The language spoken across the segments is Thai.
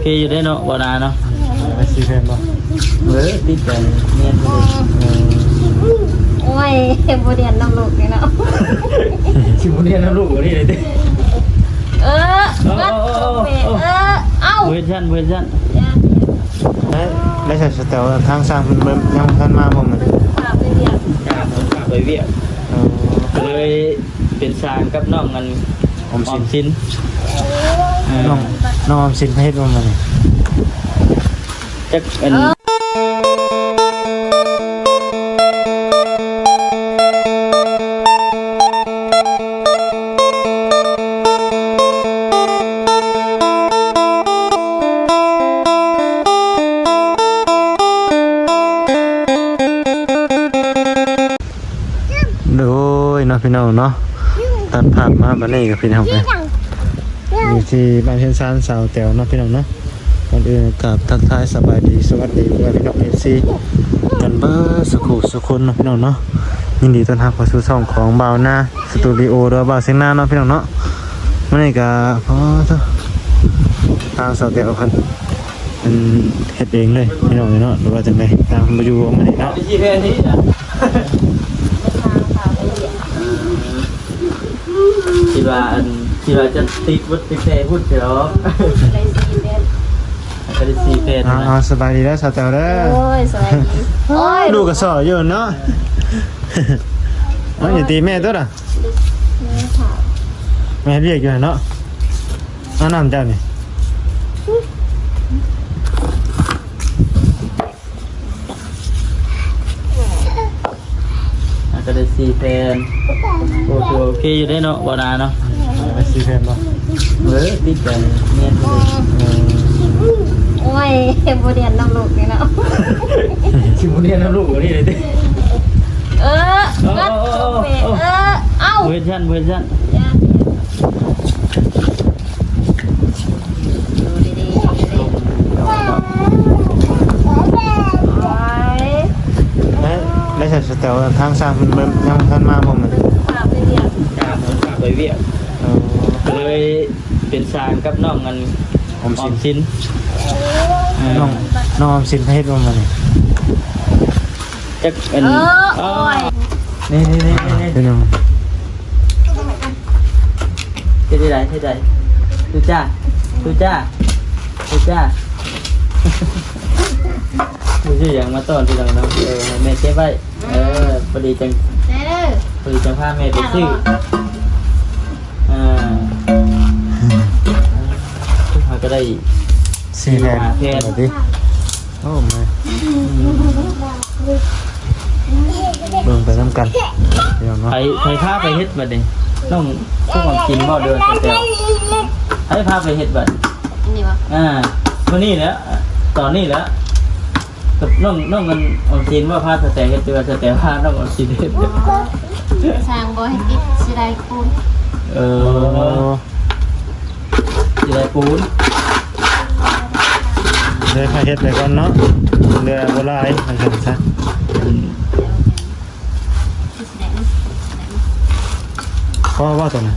เคอยู่ได้เนาะบ่นานเนาะไปซีแพนบ่ติดกันเนียนเลยโอ้ยบ่เรียนน้ำลูกนี่เนาะชิบุเนียนน้ำลูกนี่เลยดิงัดเอ้าเวอร์ชันได้ใส่สเตลทางสร้างมันยังทันมาบ่มันไปเรียนไปเวียกเลยเป็นสร้างกับน้องกันออมสินน้องออมสินเฮ็ดบ่มันจักเป็นโดยเนาะพี่น้องเนาะตัดภาพมาบัดนี้กับพี่น้องไปอยู่ที่บ้านเชียงซานสาวแต๋วเนาะพี่น้องเนาะก่อนอื่นกับทักทายสบายดีสวัสดีพี่น้อง FC กันเบอร์สุขุนเนาะพี่น้องเนาะยินดีต้อนรับเข้าสู่ช่องของบ่าวนาสตูดิโอหรือบ่าวเสียงนาเนาะพี่น้องเนาะมื้อนี้ก็พอทางสาวแต๋วเพิ่นเป็นเฮ็ดเองเลยพี่น้องเนาะหรือว่าจังได๋ตามมาอยู่มื้อนี้เนาะที่แค่นี้คิดว่าจะติดวัดติดแต่พูดเดี๋ยวก็ได้ซีเฟสสบายดีแล้วสาวแต๋วเด้อโอ้ยสบายดีโอ้ยลูกก็สออยู่เนาะอย่าตีแม่ตัวน่ะแม่เรียกอยู่เนาะเอาน้ำเจ้านี่ก็ได้ซีเฟนโอเคอยู่ได้เนาะบ่นานเนาะไปซีแพนบ่ติดกันเนียนเลยโอ้ยบ่เรียนน้ำลูกนี่เนาะชิบุเนียนน้ำลูกนี่เลยดิงัดเอ้าเวอร์ชันได้ใส่สเตลทางสร้างมันยังทันมาบ่มันไปเรียนไปเวียกเลยเป็นสร้างกับน้องกันออมสินน้องออมสินเฮ็ดบ่มันจักเป็นโอ้ยนี่พี่น้องเฮ็ดได้ดูจ้าดูชื่ออย่างมาต้อนที่เราเนาะแม่เก็บไว้พอดีจังพาแม่ไปซื้อก็ได้ซีแพนดิโอ้มาเบิ่งไปนำกันเดี๋ยวเนาะไปพาไปเฮ็ดบัดนี้ต้องพวกของกินบ่เดือนแต่ให้พาไปเฮ็ดบัดนี่บ่มื้อนี้แหละตอนนี้แหละกับน้องกันออมสินว่าพาสแตเฮ็ดตัวสแตพาน้องออมสินเฮ็ดสร้างบ่ให้ติดสิได้ปูนสิได้ปูนเลยพาเฮ็ดไปก่อนเนาะเรือบ่หลายว่าซั่นซะพอว่าตัวน่ะ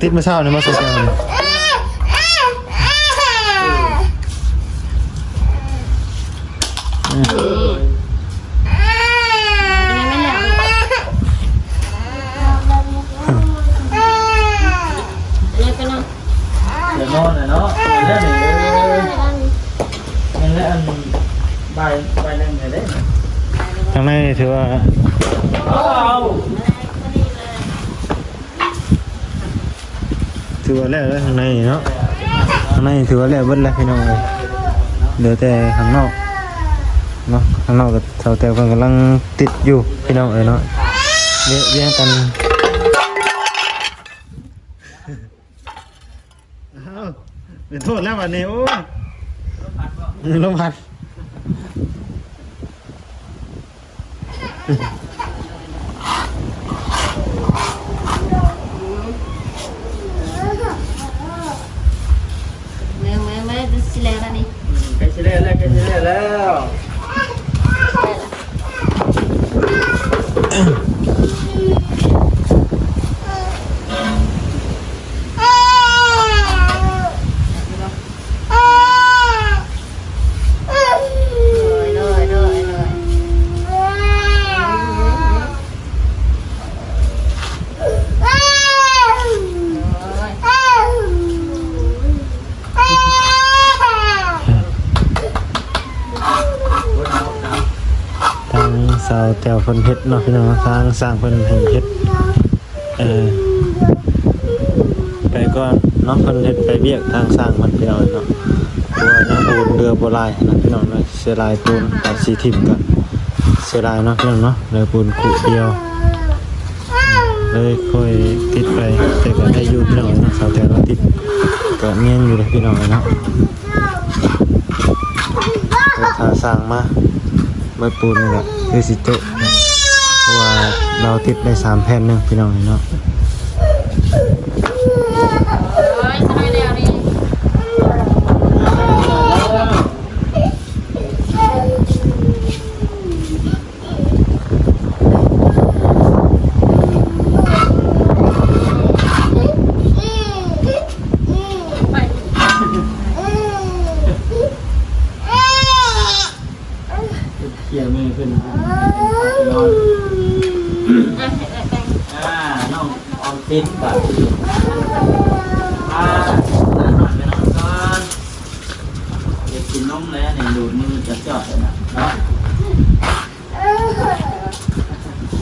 ติดมาเช้านี่มาสุดแล้วนอนเนาะแล้วนี่แล้วอันใบนั่งได้ทางในถือว่าแล้วข้างในเนาะข้างในถือว่าแล้วเบิดแล้วพี่น้องเอ้ยเหลือแต่ข้างนอกเนาะข้างนอกกับเสาแตวกำลังติดอยู่พี่น้องเอ้ยเนาะเรียกกันเป็นโทษแล้ววันนี้โอ้ลมพัดใกล้เสร็จแล้ว าวแต้วเพิ่นเฮ็ดเนาะพี่น้องทางสร้างเพิ่นให้เฮ็ดไปก่อนเนาะเพิ่นเฮ็ดไปเวียกทางสร้างมันพี่น้องเนาะตัวยังปูนเรือบ่ลายนะพี่น้องเนาะเสียลายปูนตัดสีทิ่มก็เสียลายเนาะพี่น้องเนาะเลยปูนขุเดียวเลยค่อยติดไปแต่ก็ได้อยู่พี่น้องเนาะสาวแต้วเราติดก็เงียนอยู่เลยพี่น้องเนาะถ้าสร้างมาเมื่อปูนนี่แหละคือสิโตะเพราะว่าเราติดได้3แผ่นนึงพี่น้องเนาะเขี่ยมือขึ้นนอนน้องออมสินแบบหลานนอนไปนอนก่อนเด็กกินนมแล้วเนี่ยดูดมือจะจอดเลยนะเนาะ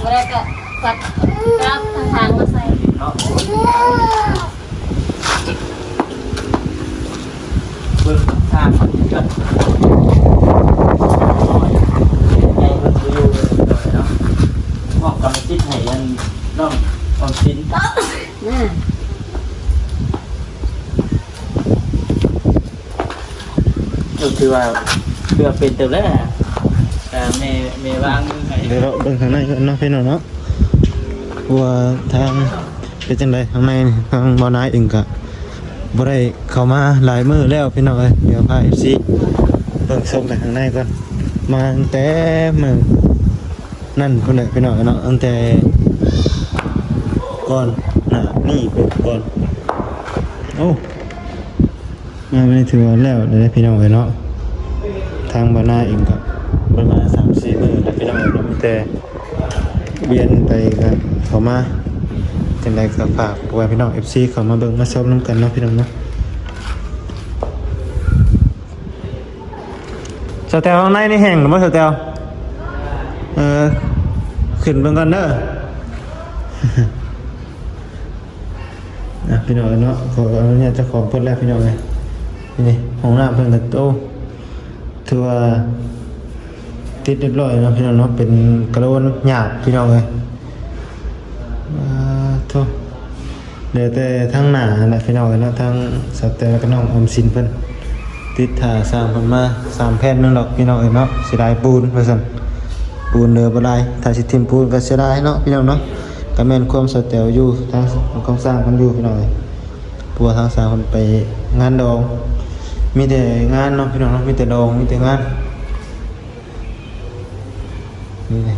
mereka buat kerap tentang masa เนาะเบิ่งทางก่อนใหญ่มันจะอยู่เลยเนาะเหมาะกับที่ไทยอันน้องออมสินก็คือว่าเพื่อเป็นเติมแล้วแต่เมวางมือให้ เดี๋ยวเราเบิ่งข้างในกันเนาะพี่น้องเนาะว่าทางเป็นจังไดข้างในทางบ่อนายเองก็บ่ได้เข้ามาหลายมื้อแล้วพี่น้องเอ้ยเดี๋ยวพา FC เบิ่งชมไปข้างในก่อนมาตั้งแต่มื้อนั่นพุ่นแหละพี่น้องเนาะตั้งแต่ก่อนนี่เปิดก่อนโอ้มาไม่ถือว่าแล้วเด้อพี่น้องเอ้ยเนาะทางบ่อนายเองก็ประมาณ 3-4 มื้อแล้วพี่น้องเอ้ยเนาะมีแต่เวียนไปก็เข้ามาจังได๋ก็ฝากไว้พี่น้อง FC เข้ามาเบิ่งมาชมนํกันเนาะพี่น้องเนาะสแตลข้างในนี่แห้งหรือบ่สแตลขึ้นเบิ่งก่อนเด้อ พี่น้องเนาะขออนุญาตเจ้าของเพิ่นแล้วพี่น้องเอ้ยนี่ห้องน้ำเพิ่นก็โตถือว่าติดเรียบร้อยเนาะพี่น้องเนาะเป็นกระโดนหยาบพี่น้องเอ้ยโธ่เดี๋ยวแต่ทางหน้าแหละพี่น้องเอ้ยเนาะทางสแตลกับน้องออมสินเพิ่นติดท่าสร้างเพิ่นมา3แผ่นนึงดอกพี่น้องเอ้ยเนาะเสียดายปูนว่าซั่นปูนเด้อบ่ได้ถ้าสิทิ่มปูนก็เสียดายเนาะพี่น้องเนาะก็แม่นความสแตลอยู่ทางของสร้างเพิ่นอยู่พี่น้องเอ้ยปัวทางสร้างเพิ่นไปงานดองมีแต่งานเนาะพี่น้องเนาะมีแต่ดองมีแต่งานนี่เลย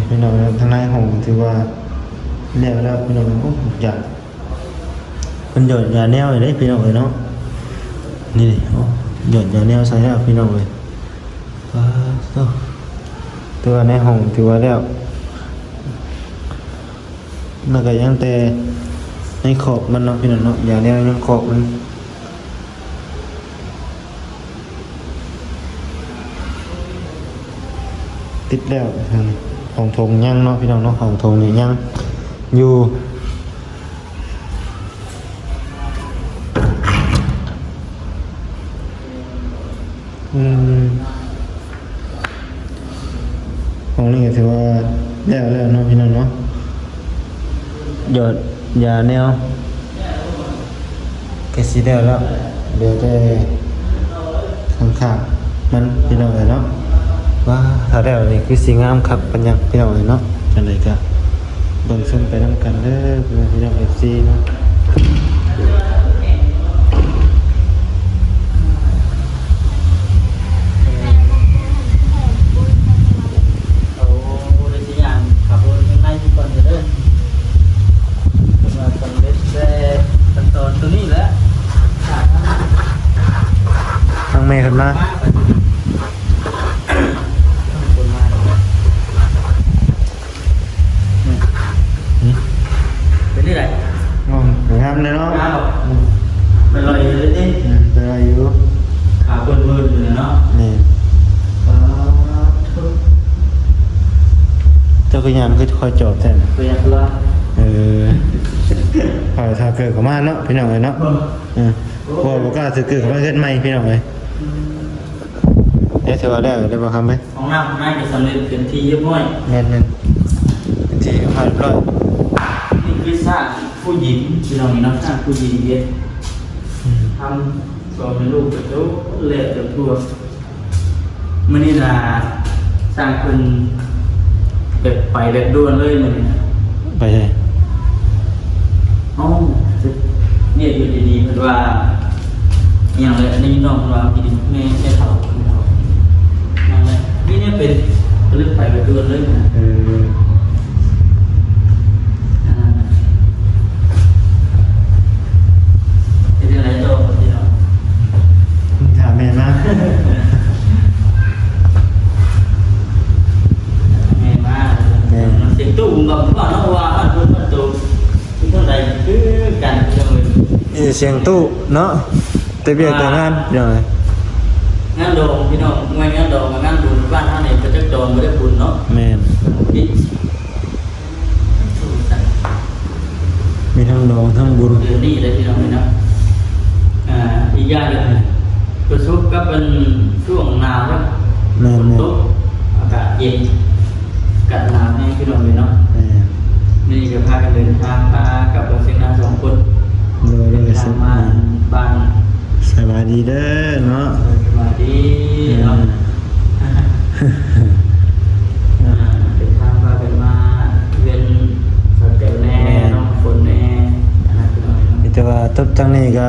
พี่น้องทางในห้องถือว่าแล้วพี่น้องโอ้อยากเพิ่นหยดยาแนวเลยพี่น้องเอ้ยเนาะนี่ดิโอ้หยดยาแนวใส่แล้วพี่น้องเอ้ยตัวในห้องถือว่าแล้วน่าก็ยังแต่ในขอบมันเนาะพี่น้องเนาะยาแนวยังขอบมันติดแล้วของทงยังเนาะพี่น้องเนาะของทงนี่ยังอยู่ของนี่ก็ถือว่าแล้วเนาะพี่น้องเนาะหยดยาแนวแกสิแล้วเดี๋ยวจะข้างๆมันพี่น้องเนาะว่าถ้าแล้วนี่คือสีงามคักปัญญาพี่น้องเนาะจังได๋ก็เบิ่งชมไปนำกันเด้อพี่น้อง FC เนาะตัวนี้แหละ ทางแม่ขึ้นมาเป็นที่ไหน โอ้โห คือยามคือคอยจอดแท้ เรียนละ พอถ้าเกิดเข้ามาเนาะพี่น้องเอ้ยเนาะพอบ่กล้าสิเกิดเข้ามาเฮ็ดใหม่พี่น้องเอ้ยถือว่าได้บ่ครับไหม ห้องน้ำไม่เป็นสำเร็จเป็นที่เรียบร้อย แม่นๆเป็นที่เรียบร้อย นี่คือสร้างผู้หญิงที่เรามีน้ำสร้างผู้หญิงเยอะทำสอนเป็นลูกเป็นลูกเละเป็นทั่วมื่อนี้นะสร้างคนแบบไปแบบด่วนเลยมื่อนี้นะ ไปเลย อ๋อเนี่ยอยู่ดีๆเพราะว่าอย่างไรอันนี้น้องเรากินแม่แค่เท่านั่นแหละนี่เนี่ยเป็นเรื่องไปแบบด่วนเลยนะเป็นอะไรโตที่เรา ถามแม่มา แม่มาเสียงตู้กับว่าน้องว่าคนประตูที่เท่าไหร่คือกันเลย เสียงตู้เนาะแต่เบียดแต่งานอย่างไร งานโดมพี่น้องไม่งานโดมงานบุญบ้านท่านเองก็จะโดมไม่ได้บุญเนาะ แม่น พี่ มีทั้งดองทั้งบุญ เดือนนี้เลยพี่น้องเลยนะอีกอย่างหนึ่งประสบกับเป็นช่วงหนาวแล้วฝนตกอากาศเย็นกัดหนาวให้พี่น้องเลยเนาะนี่จะพากันเดินทางพากับเราเสียงนา2 คนเดินทางมาบ้าน สบายดีเด้อเนาะ สวัสดีเนาะเป็นทางพากันมาเป็นสเตลแน่น้องฝนแน่นะครับพี่น้องเนาะ มีแต่ว่าตบจังนี้ก็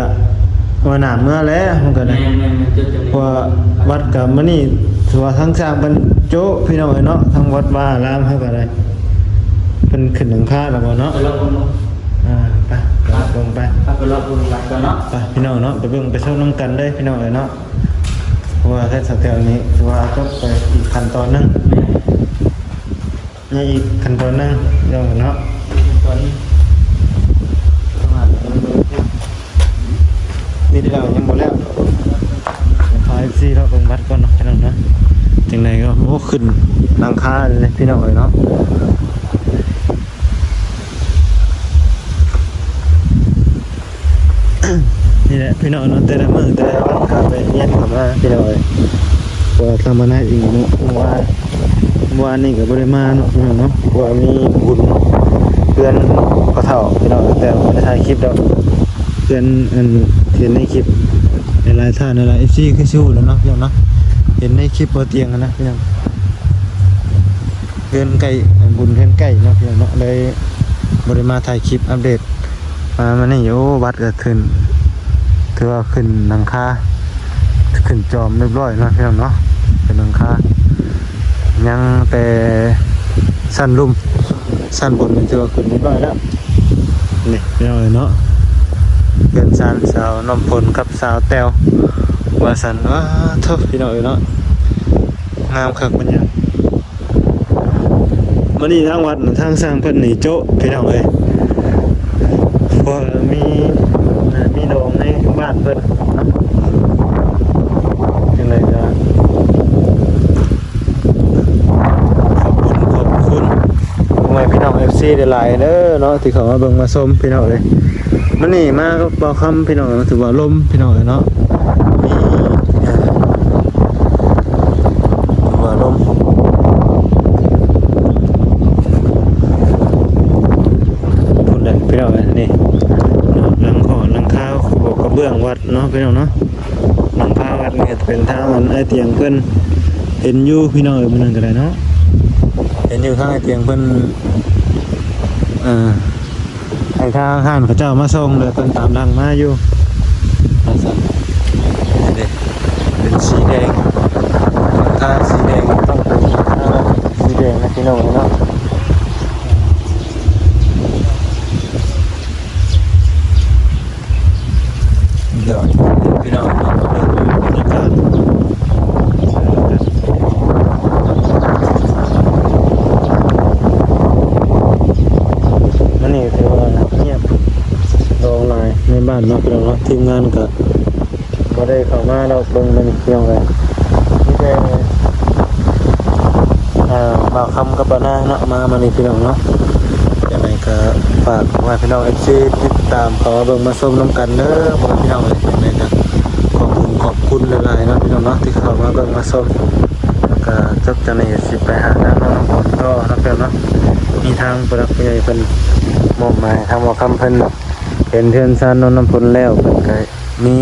ว่าหนาเมื่อแล้วมันก็ได้ แม่จุดจะ เพราะว่าวัดกับมื้อนี้ถือว่าทั้งสร้างเป็นโจ๊ะพี่น้องเอ้ยเนาะทั้งวัดว่าอารามเฮาก็ได้เพิ่นขึ้นหลังคาแล้วบ่เนาะ ไปรอบวง ไปลงไป ไปรอบวงหลังก่อนเนาะ ไปพี่น้องเนาะไปเบิ่งไปชมน้ำกันได้พี่น้องเอ้ยเนาะเพราะว่าแค่สเตลนี้ถือว่าก็ไปอีกขั้นตอนหนึงนี่อีกขั้นตอนหนึงพี่น้องเนาะ ตอนนี้ นี่ที่เรายังหมดแล้วพา FC เราเบิ่งวัดก่อนเนาะพี่น้องเนาะจังไดก็โอ้ขึ้นหลังคาเลยพี่น้องเอ้ยเนาะนี่แหละพี่น้องเนาะแต่ละมื้อแต่ละวันก็ไปเรียนเข้ามาพี่น้องเอ้ยว่าทำมาได้อีกเนาะว่านี่ก็บ่ได้มาเนาะพี่น้องเนาะว่ามีบุญเพื่อนเขาเฒ่าพี่น้องแต่บ่ได้ถ่ายคลิปดอกเพื่อนอันเห็นในคลิปหลายๆท่านหลายๆ FC คือสู้แล้วเนาะพี่น้องเนาะเห็นในคลิปบ่เตียงกันนะพี่น้องเพื่อนใกล้บุญเพื่อนใกล้เนาะพี่น้องเนาะเลยบ่ได้มาถ่ายคลิปอัปเดตมานี่โอ้วัดก็ขึ้นถือว่าขึ้นหลังคาขึ้นจอมเรียบร้อยเนาะพี่น้องเนาะเป็นหลังคายังแต่สั้นลุ่มสั้นบนมันถือว่าขึ้นเรียบร้อยแล้วนี่พี่น้องเนาะเป็นสาวน้ำฝนกับสาวแต้วว่าสันว่าทุกพี่น้องเนาะงามคักมันยังมื้อนี้ทางวัดทางสร้างเพิ่นนี่โจ๊ะพี่น้องเอ้ยเพราะมีโดมในบ้านเพิ่นเนาะจังไดก็ขอบคุณพ่อแม่พี่น้อง FC ได้หลายเด้อเนาะที่เขามาเบิ่งมาชมพี่น้องเลยมื้อนี้มาก็บ่คำพี่น้องถือว่าลมพี่น้องเนาะมีว่าลมพุ่นได้พี่น้องนี่หลังคาบอกกระเบื้องวัดเนาะพี่น้องเนาะหลังคาวัดนี่เป็นทางอันไอ้เตียงเพิ่นเห็นอยู่พี่น้องมันนั่นก็ได้เนาะเห็นอยู่ทางไอ้เตียงเพิ่นไอ้ทางห้านเขาเจ้ามาส่งเลยเพิ่นตามดังมาอยู่เป็นสีแดงถ้าสีแดงต้องเป็นสีแดงนะพี่น้องเนาะเดี๋ยวพี่น้องเนาะเดินไปบรรยากาศมันนี่ถือว่าเงียบโล่งหน่อยในบ้านเนาะพี่น้องเนาะทีมงานก็บ่ได้เข้ามาเราเบิ่งมันพี่น้องเลยนี่แต่ บ่าวคำกับบ่าวนาเนาะมานี่พี่น้องเนาะยังไงก็ฝากไว้พี่น้อง FC ติดตามขอเบิ่งมาชมน้ำกันเด้อพ่อพี่น้องเลยยังไงก็ขอบคุณหลายๆเนาะพี่น้องเนาะที่เข้ามาเบิ่งมาชมแล้วก็จบจากนี้สิไปหาทางน้องฝนก็เนาะเพิ่นเนาะมีทางผู้รักผู้ใหญ่เพิ่นมอบหมายทางบ่าวคำเพิ่นเห็นเทือนซานนนน้ำฝนแล้วเพิ่นก็มี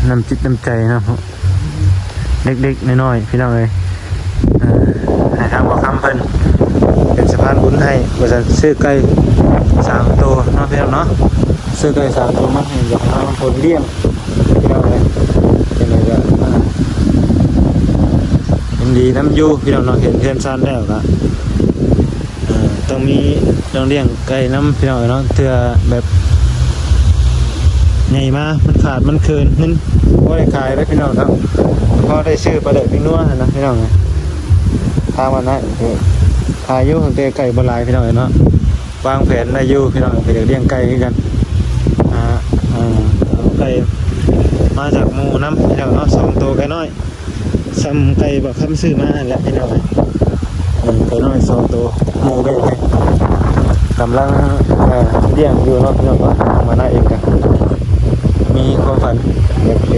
น้ำจิตน้ำใจเนาะเด็กๆน้อยๆพี่น้องเลยให้ทางบ่าวคำเพิ่นเป็นสะพานบุญให้บริษัทซื้อไก่3 ตัวเนาะพี่น้องเนาะซื้อไก่3 ตัวมาให้อยากน้ำฝนเลี้ยงพี่น้องเลยเป็นไงก็ยินดีน้ำยูพี่น้องเนาะเห็นเทือนซานแล้วก็ต้องมีต้องเลี้ยงไก่น้ำพี่น้องเนาะเพื่อแบบใหญ่มามันขาดมันเคินนั่นพอได้ขายแล้วพี่น้องครับพอได้ซื้อปลาเด็กพี่นัวนะพี่น้องทางวันนั้นขายอยู่ของเตะไก่บลายพี่น้องเนาะวางแผนได้อยู่พี่น้องไปเลี้ยงไก่กันไก่มาจากหมูน้ำพี่น้องเนาะ2 ตัวไก่น้อยซ้ำไก่แบบคำซื้อมาแหละพี่น้องไก่น้อย2 ตัวหมูก็ยังไงกำลังเลี้ยงอยู่เนาะพี่น้องเนาะมาหน้าเองกันมีความฝันอยากเ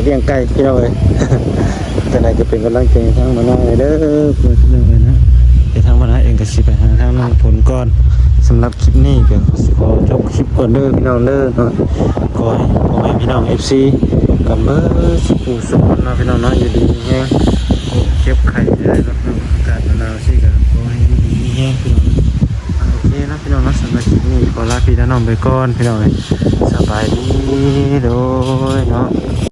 ลี้ยงไก่พี่น้องเลย แต่ไหนจะเป็นกำลังใจทางมาหน้าเด้อเพื่อนพี่น้องเลยนะไปทางมาหน้าเองก็สิไปหาทางน้องผลก่อนสำหรับคลิปนี้ก็ขอจบคลิปก่อนเด้อพี่น้องเด้อเนาะขอให้พ่อแม่พี่น้อง FC กับเบอร์สุขเนาะพี่น้องเนาะอยู่ดีแห้งเก็บไข่ได้แล้วอากาศหนาวสิก็ขอให้ดีแห้งพี่น้องโอเคนะพี่น้องเนาะสำหรับคลิปนี้ขอลาพี่น้องไปก่อนพี่น้องเลยสบายดีโดยเนาะ